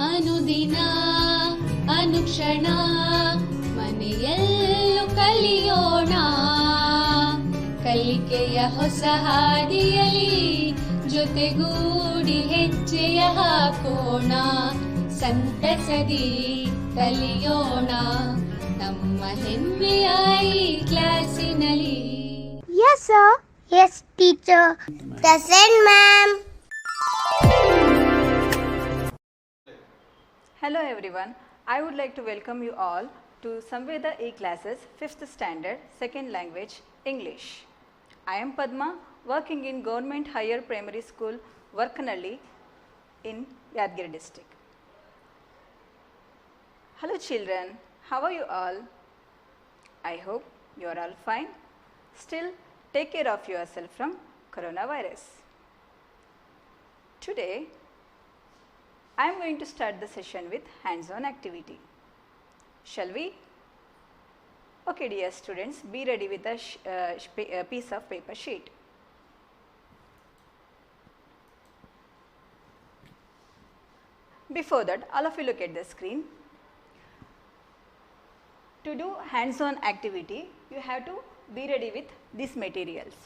ಅನುದಿನ ಅನುಕ್ಷಣ ಮನೆಯಲ್ಲೂ ಕಲಿಯೋಣ ಕಲಿಕೆಯ ಹೊಸ ಹಾದಿಯಲಿ ಜೊತೆಗೂಡಿ ಹೆಜ್ಜೆಯ ಹಾಕೋಣ ಸಂತಸದಿ ಕಲಿಯೋಣ ನಮ್ಮ ಹೆಮ್ಮೆಯ ಈ ಕ್ಲಾಸಿನಲ್ಲಿ. Yes, sir. Yes, teacher. Present, ma'am. Hello everyone. I would like to welcome you all to Samveda E-Classes 5th Standard, 2nd Language, English. I am Padma, working in Government Higher Primary School, Varkanalli in Yadgiri district. Hello children, how are you all? I hope you are all fine. Still, take care of yourself from coronavirus. Today, I am going to start the session with hands-on activity. Shall we? Okay dear students, be ready with a piece of paper sheet. Before that, all of you look at the screen. To do hands-on activity, you have to be ready with these materials: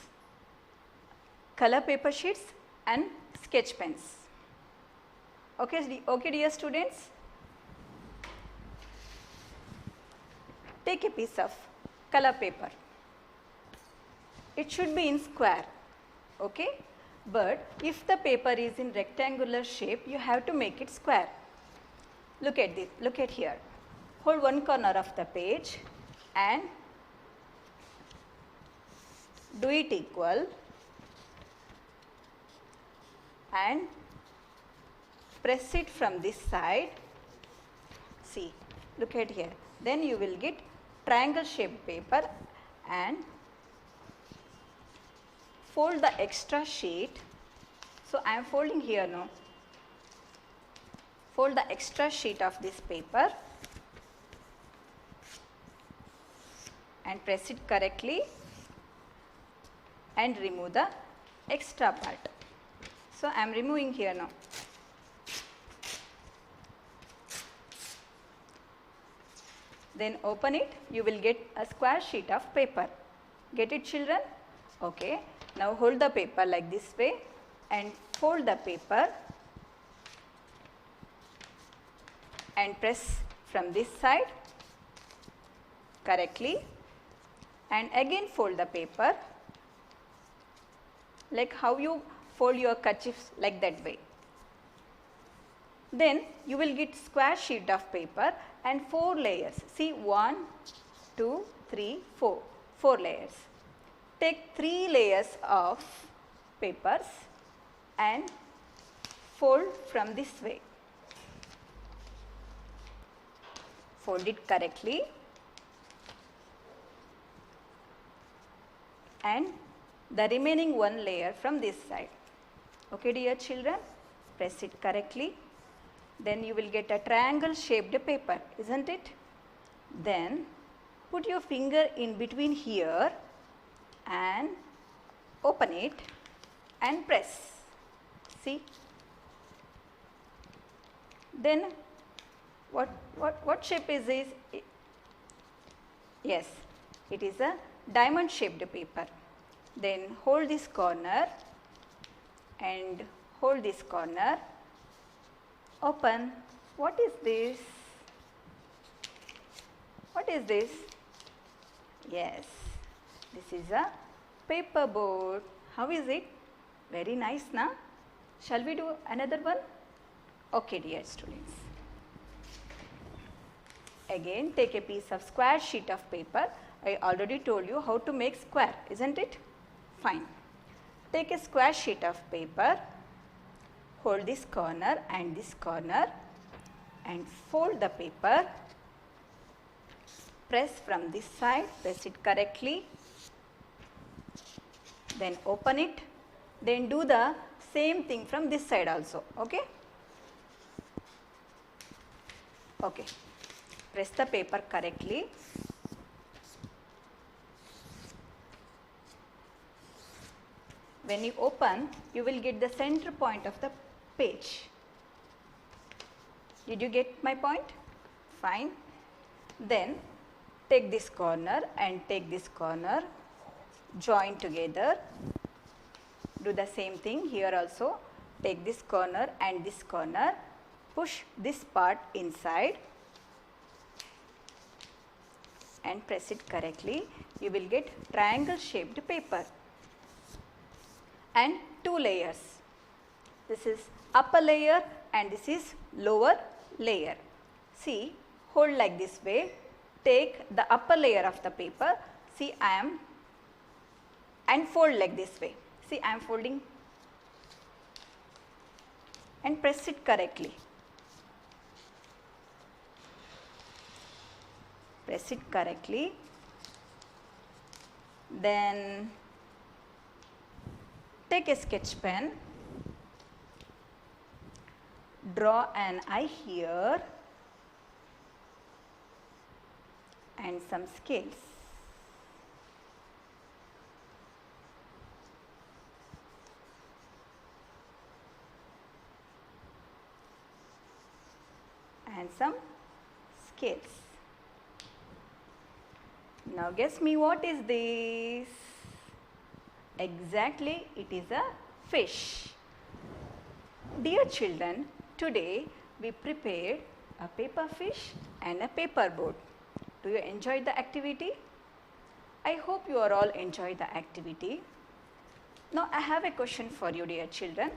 color paper sheets and sketch pens. Okay dear students, take a piece of color paper. It should be in square, okay? But if the paper is in rectangular shape, you have to make it square. Look at this, look at here. Hold one corner of the page and do it equal and press it from this side. See, look at here. Then you will get triangle shaped paper and fold the extra sheet. So I am folding here now. Fold the extra sheet of this paper and press it correctly and remove the extra part. So I am removing here now. Then open it, you will get a square sheet of paper. Get it children? Okay. Now hold the paper like this way and fold the paper and press from this side correctly and again fold the paper like how you fold your kerchiefs, like that way. Then you will get square sheet of paper and 4 layers. See, 1, 2, 3, 4. 4 layers. Take 3 layers of papers and fold from this way. Fold it correctly and the remaining 1 layer from this side. Okay dear children, press it correctly. Then you will get a triangle shaped paper, isn't it? Then put your finger in between here and open it and press. See? Then what shape is this? Yes, it is a diamond shaped paper. Then hold this corner and hold this corner. Open. What is this? What is this? Yes, this is a paper board. How is it? Very nice, na? Shall we do another one? Okay dear students. Again take a piece of square sheet of paper. I already told you how to make square, isn't it? Fine. Take a square sheet of paper. Hold this corner and this corner and fold the paper. Press from this side, press it correctly. Then open it. Then do the same thing from this side also, okay? Okay. Press the paper correctly. When you open, you will get the center point of the page. Did you get my point? Fine. Then take this corner and take this corner, join together. Do the same thing here also. Take this corner and this corner, push this part inside and press it correctly. You will get triangle shaped paper and 2 layers. This is upper layer and this is lower layer. See, hold like this way. Take the upper layer of the paper. See, and fold like this way. See, I am folding and press it correctly. Press it correctly. Then take a sketch pen. Draw an eye here and some scales. And some scales. Now guess me, what is this? Exactly, it is a fish. Dear children, today we prepared a paper fish and a paper boat. Do you enjoy the activity? I hope you are all enjoy the activity. Now I have a question for you, dear children.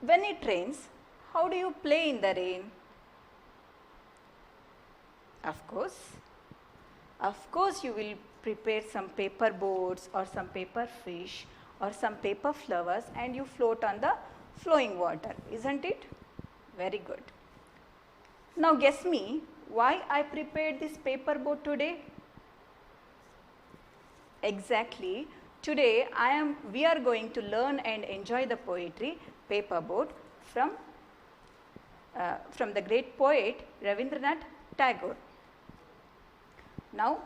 When it rains, how do you play in the rain? Of course you will prepare some paper boats or some paper fish or some paper flowers and you float on the flowing water, isn't it? Very good. Now guess me, why I prepared this paper boat today? Exactly, today we are going to learn and enjoy the poetry Paper Boat from the great poet Rabindranath Tagore. Now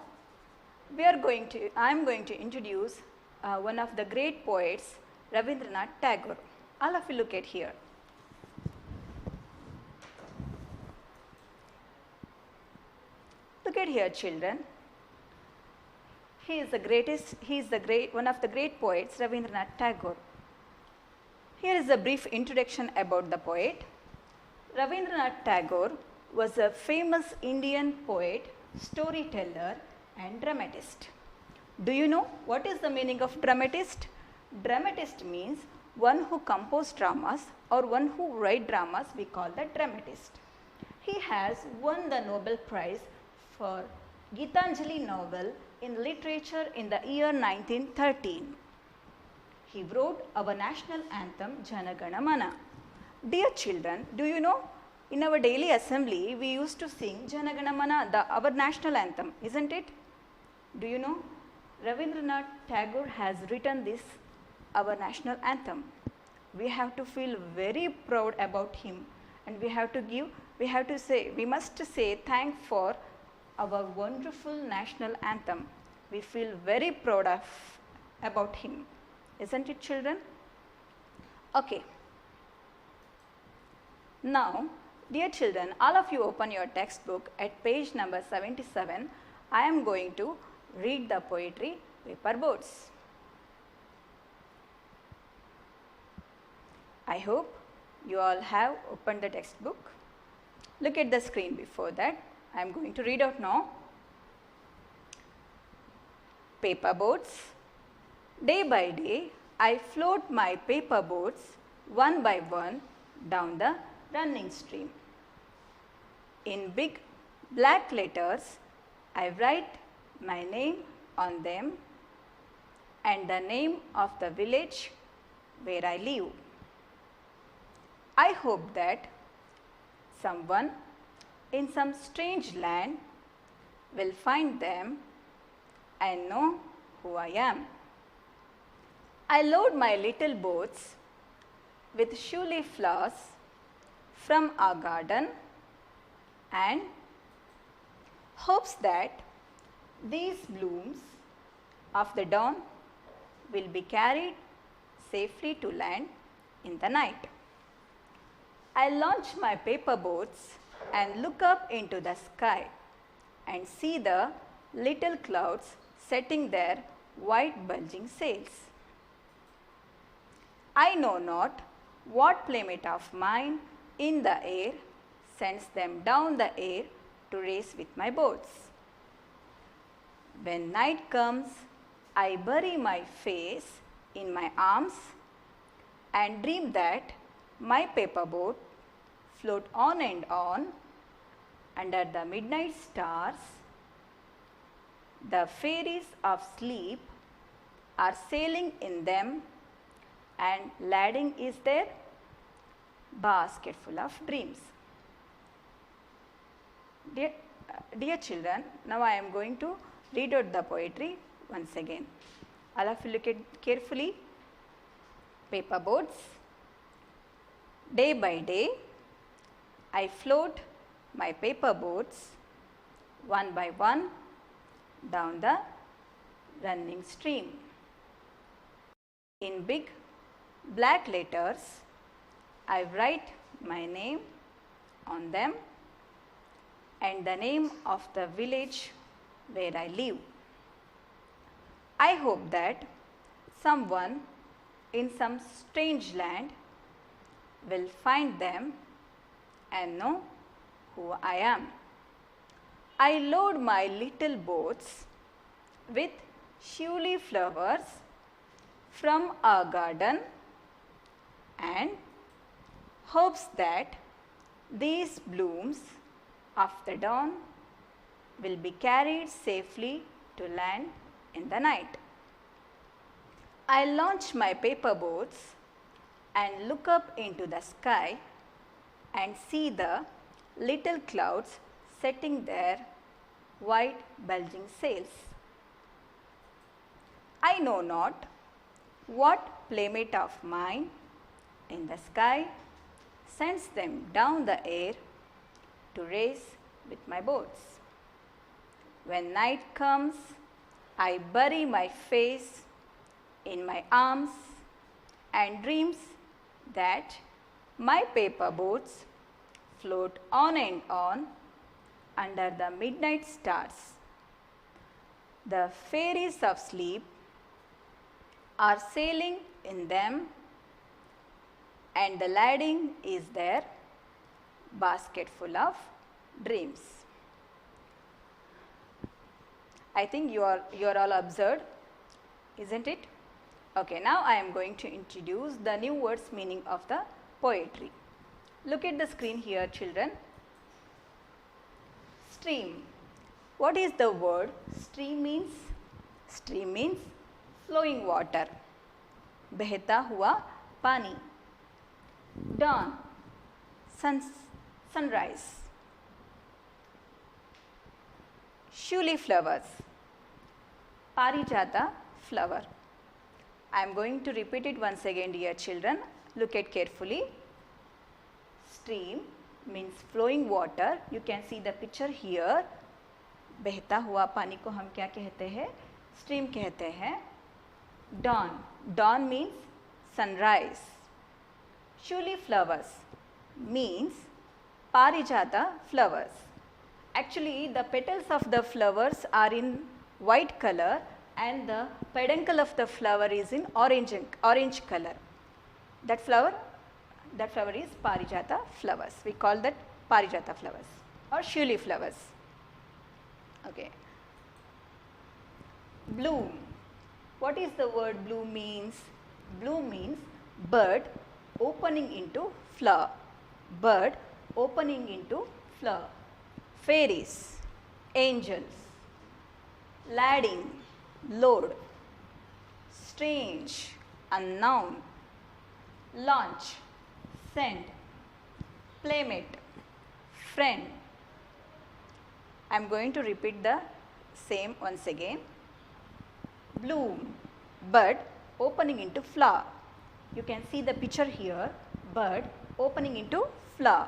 I am going to introduce one of the great poets, Rabindranath Tagore. All of you look at here. Look at here, children. He is one of the great poets, Rabindranath Tagore. Here is a brief introduction about the poet. Rabindranath Tagore was a famous Indian poet, storyteller and dramatist. Do you know what is the meaning of dramatist? Dramatist means one who composes dramas or one who writes dramas, we call that dramatist. He has won the Nobel Prize for Gitanjali novel in literature in the year 1913. He wrote our national anthem Jana Gana Mana. Dear children, do you know, in our daily assembly we used to sing Jana Gana Mana, our national anthem, isn't it? Do you know, Rabindranath Tagore has written this, our national anthem. We have to feel very proud about him and we must say thank for our wonderful national anthem. We feel very proud about him. Isn't it, children? Okay. Now, dear children, all of you open your textbook at page number 77. I am going to read the poetry Paper Boats. I hope you all have opened the textbook. Look at the screen before that. I am going to read out now. Paper boats. Day by day, I float my paper boats one by one down the running stream. In big black letters, I write my name on them and the name of the village where I live. I hope that someone in some strange land will find them and know who I am. I load my little boats with shoe leaf flowers from our garden and hopes that these blooms of the dawn will be carried safely to land in the night. I launch my paper boats and look up into the sky and see the little clouds setting their white bulging sails. I know not what playmate of mine in the air sends them down the air to race with my boats. When night comes, I bury my face in my arms and dream that my paper boat float on and on under the midnight stars. The fairies of sleep are sailing in them, and lading is their basket full of dreams. Dear children, now I am going to read out the poetry once again. All of you look at carefully. Paper boats. Day by day, I float my paper boats one by one down the running stream. In big black letters, I write my name on them and the name of the village where I live. I hope that someone in some strange land will find them and know who I am. I load my little boats with shewly flowers from our garden and hopes that these blooms of the dawn will be carried safely to land in the night. I launch my paper boats and look up into the sky and see the little clouds setting their white bulging sails. I know not what playmate of mine in the sky sends them down the air to race with my boats. When night comes, I bury my face in my arms and dreams that my paper boats float on and on under the midnight stars. The fairies of sleep are sailing in them, and the lading is their basket full of dreams. I think you are all observed, isn't it? Okay, now I am going to introduce the new words meaning of the poetry. Look at the screen here, children. Stream. What is the word stream means? Stream means flowing water. Behta hua pani. Dawn. Sunrise. Shewly flowers. Parijata flower. I am going to repeat it once again, dear children. Look at carefully. Stream means flowing water. You can see the picture here. बहता हुआ पानी को हम क्या कहते हैं? Stream कहते हैं. Dawn. Dawn means sunrise. Shewly flowers means parijata flowers. Actually, the petals of the flowers are in white color and the peduncle of the flower is in orange color. That flower is parijata flowers. We call that parijata flowers or shewly flowers. Okay. Bloom. What is the word bloom means? Bloom means bud opening into flower. Bud opening into flower. Fairies, angels, lading, load, strange, unknown, launch, send, playmate, friend. I am going to repeat the same once again. Bloom, bud opening into flower. You can see the picture here, bud opening into flower.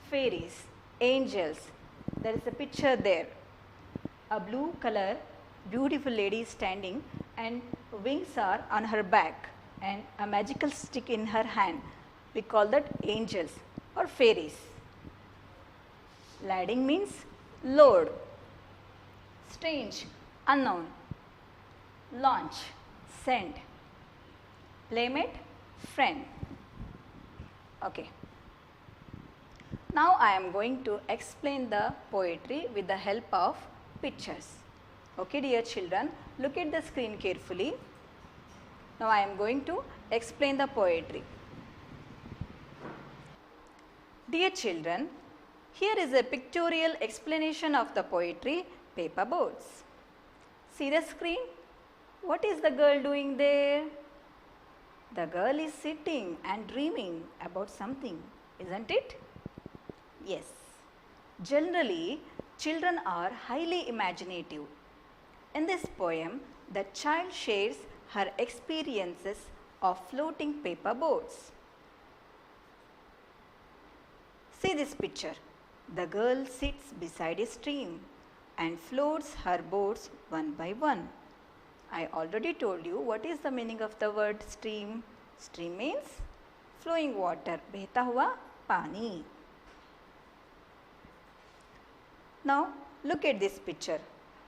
Fairies, angels, there is a picture there. A blue color beautiful lady is standing and wings are on her back and a magical stick in her hand. We call that angels or fairies. Lading means load. Strange, unknown. Launch, send. Playmate, friend. Okay. Now I am going to explain the poetry with the help of pictures. Okay dear children, look at the screen carefully. Now I am going to explain the poetry. Dear children, here is a pictorial explanation of the poetry paper boats. See the screen? What is the girl doing there? The girl is sitting and dreaming about something, isn't it? Yes. Generally, children are highly imaginative. In this poem, the child shares her experiences of floating paper boats. See this picture. The girl sits beside a stream and floats her boats one by one. I already told you what is the meaning of the word stream. Stream means flowing water, behta hua pani. Now look at this picture.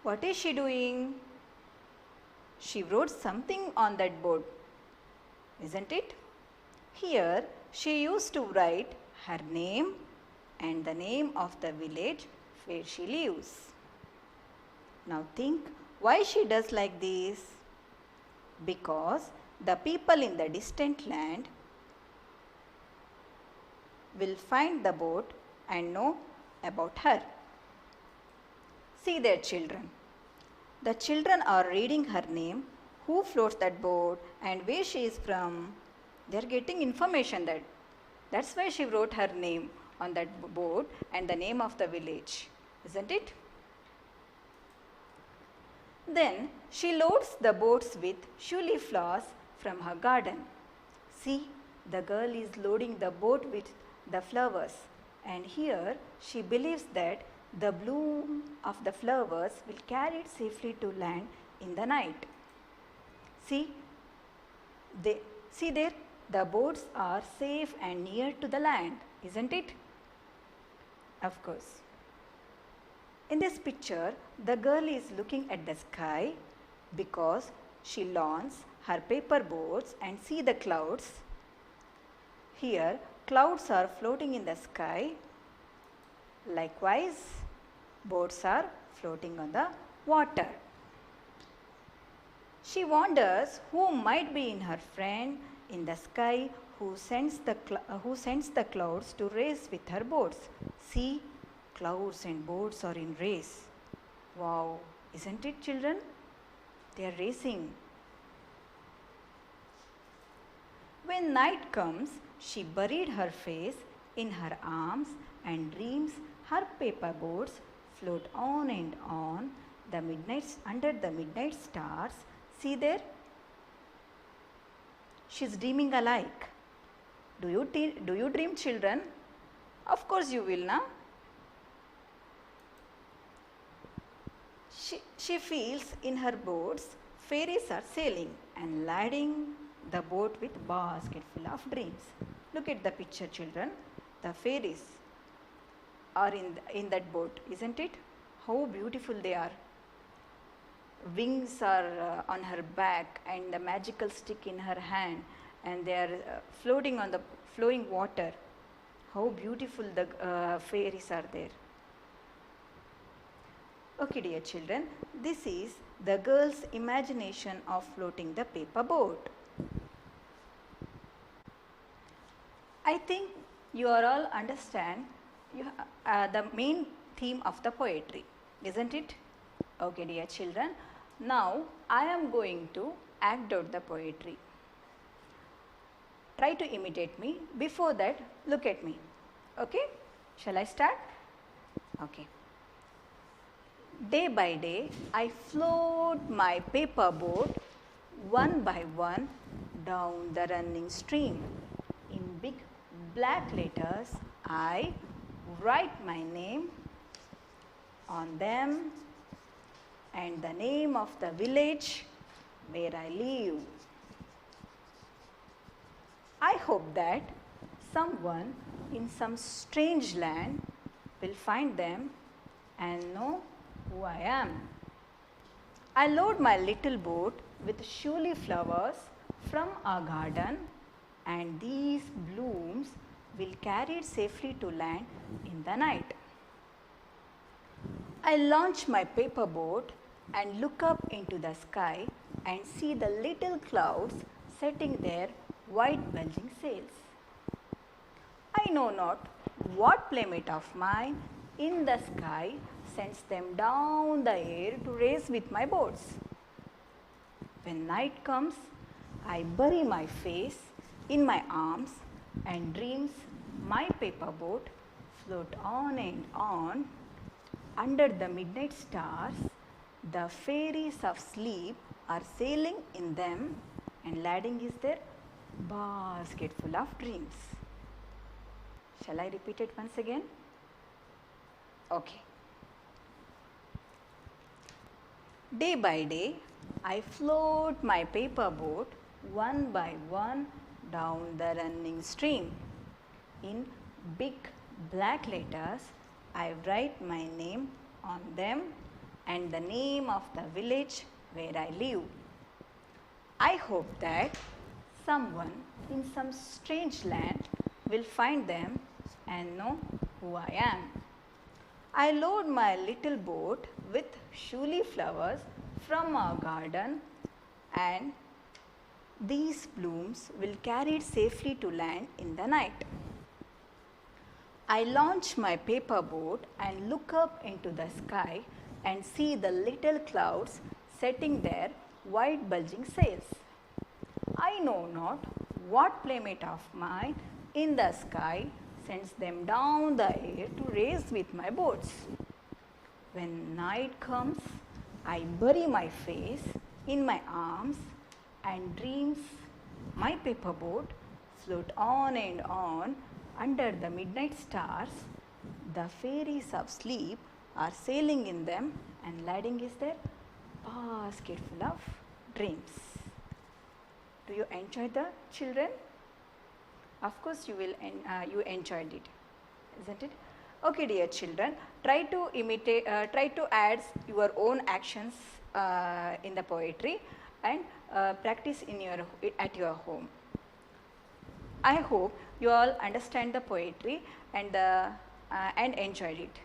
What is she doing? She wrote something on that board, isn't it? Here she used to write her name and the name of the village where she lives. Now think why she does like this? Because the people in the distant land will find the boat and know about her. See their children. The children are reading her name, who floats that boat and where she is from. They are getting information that's why she wrote her name on that boat and the name of the village, isn't it? Then she loads the boats with shuli flowers from her garden. See, the girl is loading the boat with the flowers, and here she believes that the bloom of the flowers will carry it safely to land in the night. See there, the boats are safe and near to the land, isn't it? Of course. In this picture, the girl is looking at the sky because she launches her paper boats and see the clouds. Here, clouds are floating in the sky. Likewise, boats are floating on the water. She wonders who might be in her friend in the sky who sends the clouds to race with her boats. See, clouds and boats are in race. Wow, isn't it, children? They are racing. When night comes, she buried her face in her arms and dreams her paper boats float on and on under the midnight stars. See there? She's dreaming alike. Do you dream, children? Of course you will, na? She feels in her boats fairies are sailing and lading the boat with basket full of dreams. Look at the picture, children. The fairies are in that boat, isn't it? How beautiful they are. Wings are on her back and the magical stick in her hand, and they are floating on the flowing water. How beautiful the fairies are there. Okay, dear children, this is the girl's imagination of floating the paper boat. I think you are all understand the main theme of the poetry, isn't it? Okay, dear children, now I am going to act out the poetry. Try to imitate me. Before that, look at me. Okay? Shall I start? Okay. Day by day, I float my paper boat one by one down the running stream. In big black letters, I write my name on them and the name of the village where I live. I hope that someone in some strange land will find them and know who I am. I load my little boat with surely flowers from our garden, and these blooms will carry it safely to land in the night. I launch my paper boat and look up into the sky and see the little clouds setting their white bulging sails. I know not what playmate of mine in the sky sends them down the air to race with my boats. When night comes, I bury my face in my arms and dreams my paper boat float on and on under the midnight stars. The fairies of sleep are sailing in them, and lading is their basket full of dreams. Shall I repeat it once again? Okay. Day by day, I float my paper boat one by one down the running stream. In big black letters, I write my name on them and the name of the village where I live. I hope that someone in some strange land will find them and know who I am. I load my little boat with surely flowers from our garden, and these blooms will carry it safely to land in the night. I launch my paper boat and look up into the sky and see the little clouds setting their white bulging sails. I know not what playmate of mine in the sky sends them down the air to race with my boats. When night comes, I bury my face in my arms and dreams my paper boat float on and on under the midnight stars. The fairies of sleep are sailing in them, and lading is their basket full of dreams. Do you enjoy the children? Of course you will. You enjoyed it, isn't it? Okay, dear children, try to imitate. Try to add your own actions in the poetry and practice at your home. I hope you all understand the poetry and enjoyed it.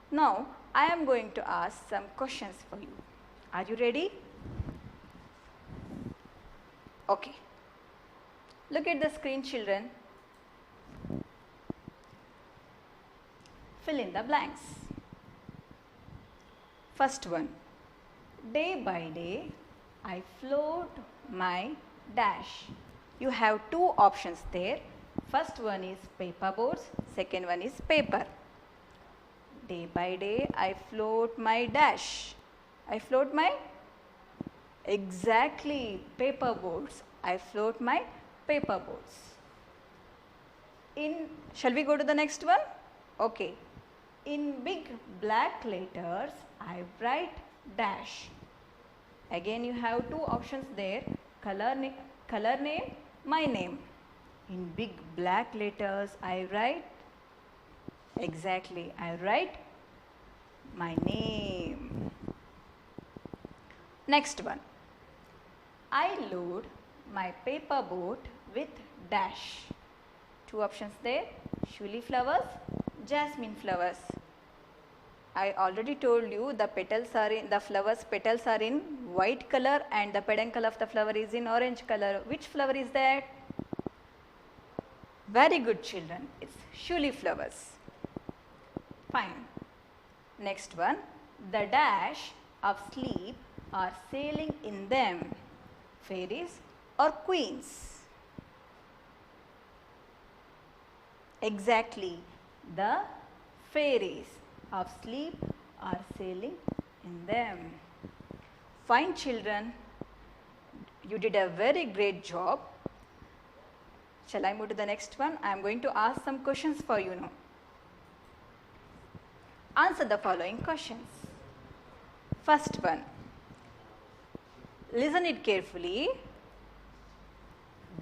Now, I am going to ask some questions for you. Are you ready? Okay. Look at the screen, children. Fill in the blanks. First one. Day by day, I float my dash. You have two options there. First one is paper boats, second one is paper. Day by day, I float my dash. I float my exactly paper boats. I float my paper boats. Shall we go to the next one? Okay. In big black letters, I write dash. Again, you have two options there. Color name, my name. In big black letters, I write exactly. I write my name. Next one. I load my paper boat with dash. Two options there. Surely flowers, jasmine flowers. I already told you the flowers petals are in white color and the peduncle of the flower is in orange color. Which flower is that? Very good, children. It's surely flowers. Fine. Next one. The dash of sleep are sailing in them. Fairies or queens? Exactly. The fairies of sleep are sailing in them. Fine, children. You did a very great job. Shall I move to the next one? I am going to ask some questions for you now. Answer the following questions. First one. Listen it carefully.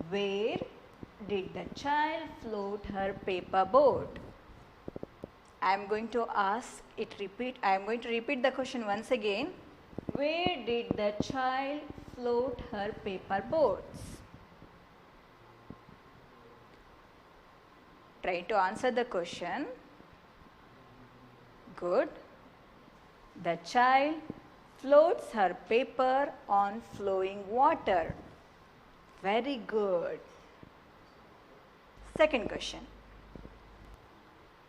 Where did the child float her paper boat? I am going to repeat the question once again. Where did the child float her paper boats? Try to answer the question. Good. The child floats her paper on flowing water. Very good. Second question.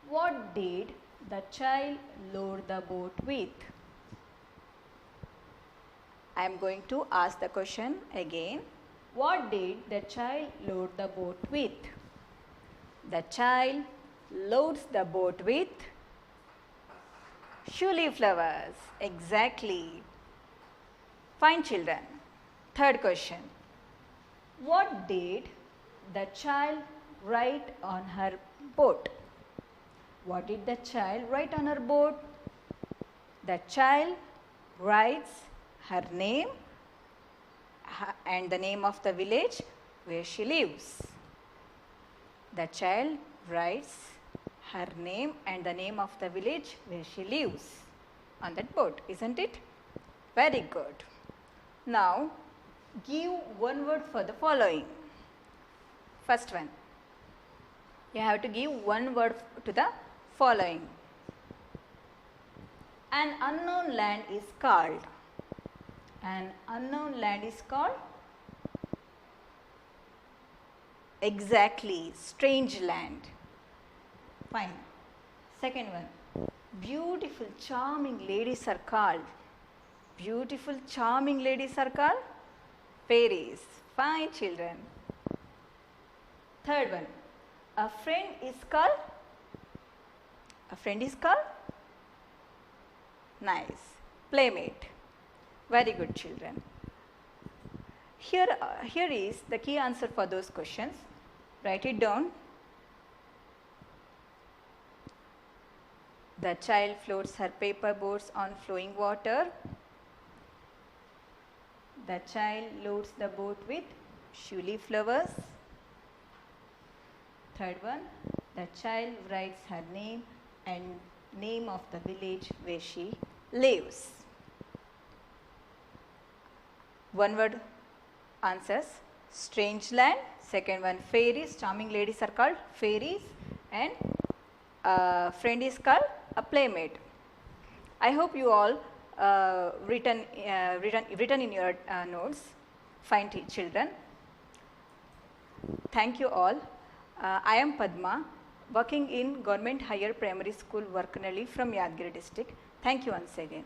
What did the child load the boat with? I am going to ask the question again. What did the child load the boat with? The child loads the boat with shuli flowers. Exactly. Fine, children. Third question. What did the child write on her boat? What did the child write on her boat? The child writes her name and the name of the village where she lives. The child writes her name and the name of the village where she lives on that boat, isn't it? Very good. Now, give one word for the following. First one. You have to give one word to the following. An unknown land is called. An unknown land is called? Exactly, strange land. Fine. Second one. Beautiful, charming ladies are called. Beautiful, charming ladies are called? Fairies. Fine, children. Third one. A friend is called? A friend is called? Nice. Playmate. Very good, children. Here is the key answer for those questions. Write it down. The child floats her paper boats on flowing water. The child loads the boat with shuli flowers. Third one, the child writes her name and name of the village where she lives. One word answers, strange land. Second one, fairies. Charming ladies are called fairies. And friend is called a playmate. I hope you all written in your notes. Fine, children. Thank you all. I am Padma, working in Government Higher Primary School, Varkanalli from Yadgiri district. Thank you once again.